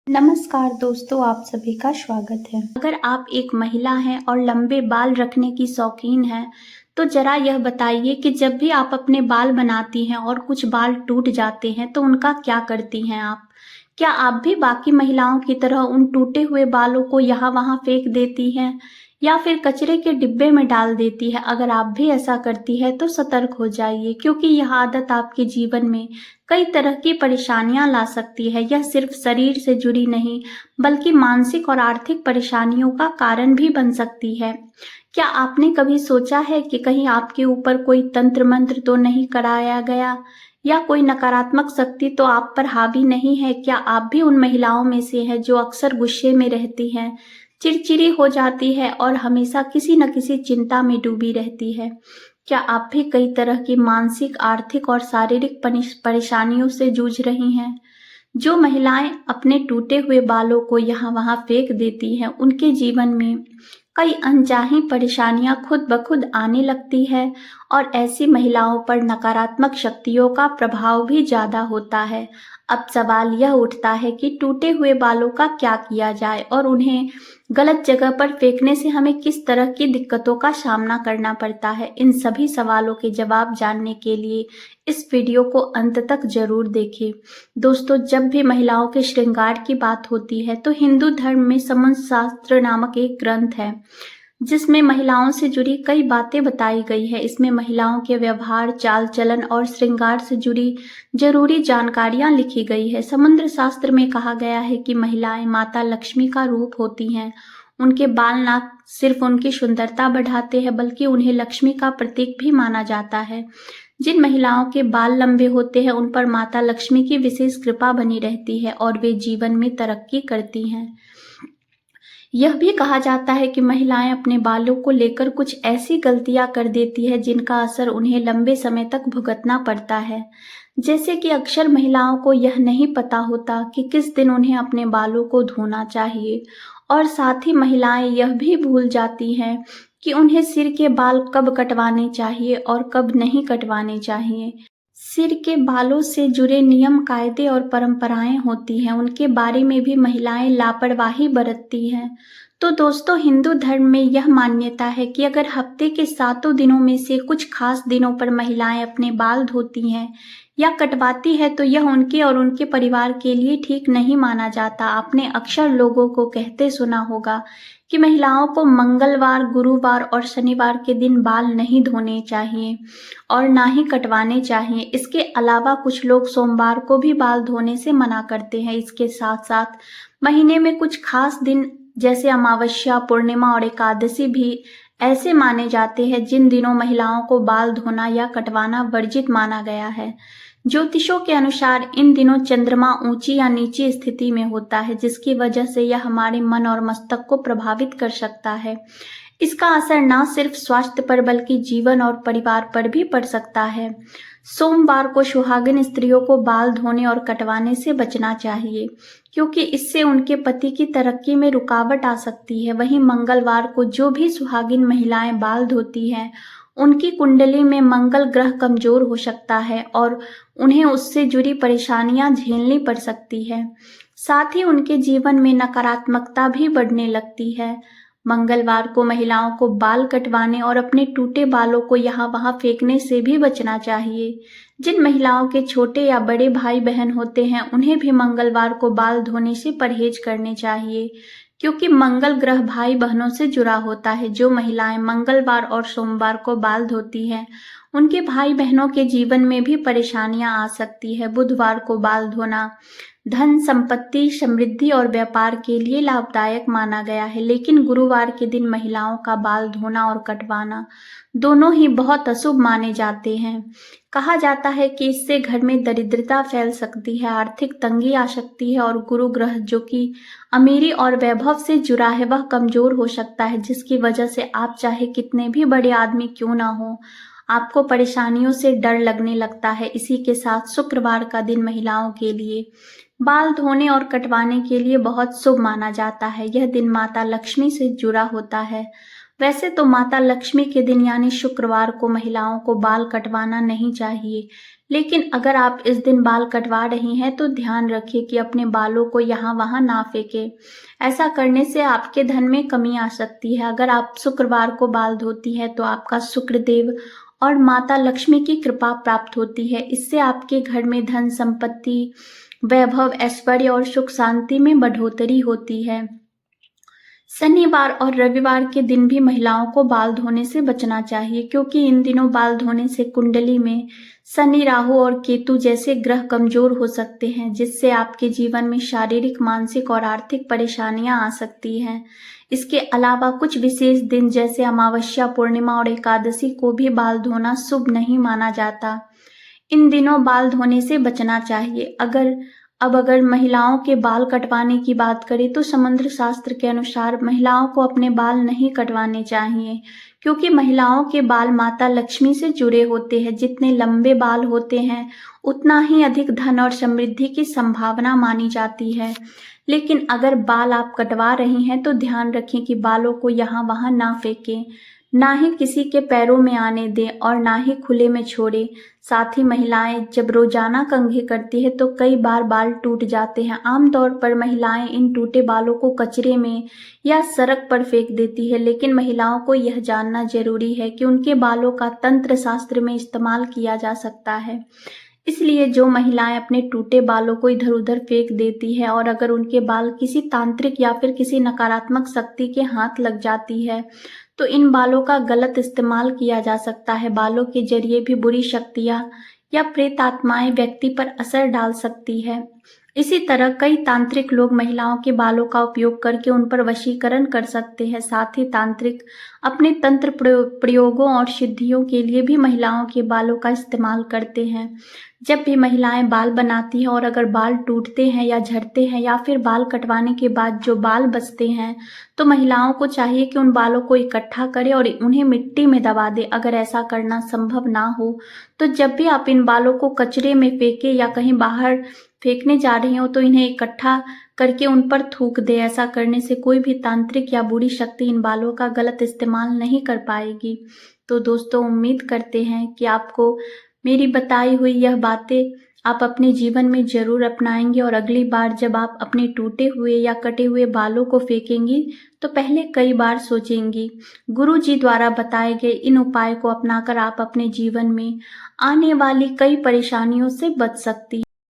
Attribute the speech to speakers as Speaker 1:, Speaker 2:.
Speaker 1: नमस्कार दोस्तों, आप सभी का स्वागत है। अगर आप एक महिला हैं और लंबे बाल रखने की शौकीन हैं, तो ज़रा यह बताइए कि जब भी आप अपने बाल बनाती हैं और कुछ बाल टूट जाते हैं, तो उनका क्या करती हैं आप? क्या आप भी बाकी महिलाओं की तरह उन टूटे हुए बालों को यहाँ-वहाँ फेंक देती हैं या फिर कचरे के डिब्बे में डाल देती हैं? अगर आप भी ऐसा करती हैं, तो सतर्क हो जाइए क्योंकि यह आदत आपके जीवन में कई तरह की परेशानियां ला सकती है। यह सिर्फ शरीर से जुड़ी नहीं, बल्कि मानसिक और आर्थिक परेशानियों का कारण भी बन सकती है। क्या आपने कभी सोचा है कि कहीं आपके ऊपर कोई तंत्र मंत्र तो नहीं कराया गया या कोई नकारात्मक शक्ति तो आप पर हावी नहीं है? क्या आप भी उन महिलाओं में से हैं जो अक्सर गुस्से में रहती हैं, चिड़चिड़ी हो जाती है और हमेशा किसी न किसी चिंता में डूबी रहती है? क्या आप भी कई तरह की मानसिक, आर्थिक और शारीरिक परेशानियों से जूझ रही हैं? जो महिलाएं अपने टूटे हुए बालों को यहाँ-वहाँ फेंक देती हैं, उनके जीवन में कई अनचाही परेशानियां खुद ब खुद आने लगती है और ऐसी महिलाओं पर नकारात्मक शक्तियों का प्रभाव भी ज़्यादा होता है। अब सवाल यह उठता है कि टूटे हुए बालों का क्या किया जाए और उन्हें गलत जगह पर फेंकने से हमें किस तरह की दिक्कतों का सामना करना पड़ता है। इन सभी सवालों के जवाब जानने के लिए इस वीडियो को अंत तक जरूर देखें। दोस्तों, जब भी महिलाओं के श्रृंगार की बात होती है तो हिंदू धर्म में समुद्र शास्त्र नामक एक ग्रंथ है जिसमें महिलाओं से जुड़ी कई बातें बताई गई है। इसमें महिलाओं के व्यवहार, चाल चलन और श्रृंगार से जुड़ी जरूरी जानकारियां लिखी गई है। समुद्र शास्त्र में कहा गया है कि महिलाएं माता लक्ष्मी का रूप होती हैं। उनके बाल ना सिर्फ उनकी सुंदरता बढ़ाते हैं, बल्कि उन्हें लक्ष्मी का प्रतीक भी माना जाता है। जिन महिलाओं के बाल लंबे होते हैं, उन पर माता लक्ष्मी की विशेष कृपा बनी रहती है और वे जीवन में तरक्की करती हैं। यह भी कहा जाता है कि महिलाएं अपने बालों को लेकर कुछ ऐसी गलतियां कर देती है जिनका असर उन्हें लंबे समय तक भुगतना पड़ता है। जैसे कि अक्सर महिलाओं को यह नहीं पता होता कि किस दिन उन्हें अपने बालों को धोना चाहिए और साथ ही महिलाएं यह भी भूल जाती हैं कि उन्हें सिर के बाल कब कटवाने चाहिए और कब नहीं कटवाने चाहिए। सिर के बालों से जुड़े नियम, कायदे और परंपराएं होती हैं, उनके बारे में भी महिलाएं लापरवाही बरतती हैं। तो दोस्तों, हिंदू धर्म में यह मान्यता है कि अगर हफ्ते के 7 दिनों में से कुछ खास दिनों पर महिलाएं अपने बाल धोती हैं या कटवाती है तो यह उनके और उनके परिवार के लिए ठीक नहीं माना जाता। आपने अक्सर लोगों को कहते सुना होगा कि महिलाओं को मंगलवार, गुरुवार और शनिवार के दिन बाल नहीं धोने चाहिए और ना ही कटवाने चाहिए। इसके अलावा कुछ लोग सोमवार को भी बाल धोने से मना करते हैं। इसके साथ साथ महीने में कुछ खास दिन जैसे अमावस्या, पूर्णिमा और एकादशी भी ऐसे माने जाते हैं जिन दिनों महिलाओं को बाल धोना या कटवाना वर्जित माना गया है। ज्योतिषों के अनुसार इन दिनों चंद्रमा ऊंची या नीची स्थिति में होता है, जिसकी वजह से यह हमारे मन और मस्तिष्क को प्रभावित कर सकता है। इसका असर न सिर्फ स्वास्थ्य पर बल्कि जीवन और परिवार पर भी पड़ सकता है। सोमवार को सुहागिन स्त्रियों को बाल धोने और कटवाने से बचना चाहिए क्योंकि इससे उनके पति की तरक्की में रुकावट आ सकती है। वहीं मंगलवार को जो भी सुहागिन महिलाएं बाल धोती हैं, उनकी कुंडली में मंगल ग्रह कमजोर हो सकता है और उन्हें उससे जुड़ी परेशानियां झेलनी पड़ सकती है। साथ ही उनके जीवन में नकारात्मकता भी बढ़ने लगती है। मंगलवार को महिलाओं को बाल कटवाने और अपने टूटे बालों को यहाँ-वहाँ फेंकने से भी बचना चाहिए। जिन महिलाओं के छोटे या बड़े भाई बहन होते हैं, उन्हें भी मंगलवार को बाल धोने से परहेज करने चाहिए क्योंकि मंगल ग्रह भाई बहनों से जुड़ा होता है। जो महिलाएं मंगलवार और सोमवार को बाल धोती हैं, उनके भाई बहनों के जीवन में भी परेशानियां आ सकती है। बुधवार को बाल धोना धन, संपत्ति, समृद्धि और व्यापार के लिए लाभदायक माना गया है, लेकिन गुरुवार के दिन महिलाओं का बाल धोना और कटवाना दोनों ही बहुत अशुभ माने जाते हैं। कहा जाता है कि इससे घर में दरिद्रता फैल सकती है, आर्थिक तंगी आ सकती है और गुरु ग्रह जो कि अमीरी और वैभव से जुड़ा है, वह कमजोर हो सकता है, जिसकी वजह से आप चाहे कितने भी बड़े आदमी क्यों ना हो, आपको परेशानियों से डर लगने लगता है। इसी के साथ शुक्रवार का दिन महिलाओं के लिए बाल धोने और कटवाने के लिए बहुत शुभ माना जाता है। यह दिन माता लक्ष्मी से जुड़ा होता है। वैसे तो माता लक्ष्मी के दिन यानी शुक्रवार को महिलाओं को बाल कटवाना नहीं चाहिए, लेकिन अगर आप इस दिन बाल कटवा रही हैं तो ध्यान रखिए कि अपने बालों को यहाँ वहाँ ना फेंके। ऐसा करने से आपके धन में कमी आ सकती है। अगर आप शुक्रवार को बाल धोती हैं तो आपका शुक्रदेव और माता लक्ष्मी की कृपा प्राप्त होती है। इससे आपके घर में धन संपत्ति, वैभव, ऐश्वर्य और सुख शांति में बढ़ोतरी होती है। शनिवार और रविवार के दिन भी महिलाओं को बाल धोने से बचना चाहिए, क्योंकि इन दिनों बाल धोने से कुंडली में शनि, राहु और केतु जैसे ग्रह कमजोर हो सकते हैं, जिससे आपके जीवन में शारीरिक, मानसिक और आर्थिक परेशानियां आ सकती हैं। इसके अलावा कुछ विशेष दिन जैसे अमावस्या, पूर्णिमा और एकादशी को भी बाल धोना शुभ नहीं माना जाता। इन दिनों बाल धोने से बचना चाहिए। अगर महिलाओं के बाल कटवाने की बात करें तो समुद्र शास्त्र के अनुसार महिलाओं को अपने बाल नहीं कटवाने चाहिए, क्योंकि महिलाओं के बाल माता लक्ष्मी से जुड़े होते हैं। जितने लंबे बाल होते हैं उतना ही अधिक धन और समृद्धि की संभावना मानी जाती है। लेकिन अगर बाल आप कटवा रही हैं तो ध्यान रखें कि बालों को यहाँ वहाँ ना फेंकें, ना ही किसी के पैरों में आने दें और ना ही खुले में छोड़ें। साथ ही महिलाएं जब रोजाना कंघी करती है तो कई बार बाल टूट जाते हैं। आमतौर पर महिलाएं इन टूटे बालों को कचरे में या सड़क पर फेंक देती है, लेकिन महिलाओं को यह जानना जरूरी है कि उनके बालों का तंत्र शास्त्र में इस्तेमाल किया जा सकता है। इसलिए जो महिलाएं अपने टूटे बालों को इधर उधर फेंक देती है और अगर उनके बाल किसी तांत्रिक या फिर किसी नकारात्मक शक्ति के हाथ लग जाती है तो इन बालों का गलत इस्तेमाल किया जा सकता है। बालों के जरिए भी बुरी शक्तियां या प्रेत आत्माएं व्यक्ति पर असर डाल सकती है। इसी तरह कई तांत्रिक लोग महिलाओं के बालों का उपयोग करके उन पर वशीकरण कर सकते हैं। साथ ही तांत्रिक अपने तंत्र प्रयोगों और सिद्धियों के लिए भी महिलाओं के बालों का इस्तेमाल करते हैं। जब भी महिलाएं बाल बनाती हैं और अगर बाल टूटते हैं या झड़ते हैं या फिर बाल कटवाने के बाद जो बाल बचते हैं तो महिलाओं को चाहिए कि उन बालों को इकट्ठा करें और उन्हें मिट्टी में दबा दें। अगर ऐसा करना संभव ना हो तो जब भी आप इन बालों को कचरे में फेंके या कहीं बाहर फेंकने जा रही हो तो इन्हें इकट्ठा करके उन पर थूक दे। ऐसा करने से कोई भी तांत्रिक या बुरी शक्ति इन बालों का गलत इस्तेमाल नहीं कर पाएगी। तो दोस्तों, उम्मीद करते हैं कि आपको मेरी बताई हुई यह बातें आप अपने जीवन में जरूर अपनाएंगे और अगली बार जब आप अपने टूटे हुए या कटे हुए बालों को फेंकेंगी तो पहले कई बार सोचेंगी। गुरु जी द्वारा बताए गए इन उपाय को अपनाकर आप अपने जीवन में आने वाली कई परेशानियों से बच सकती हैं।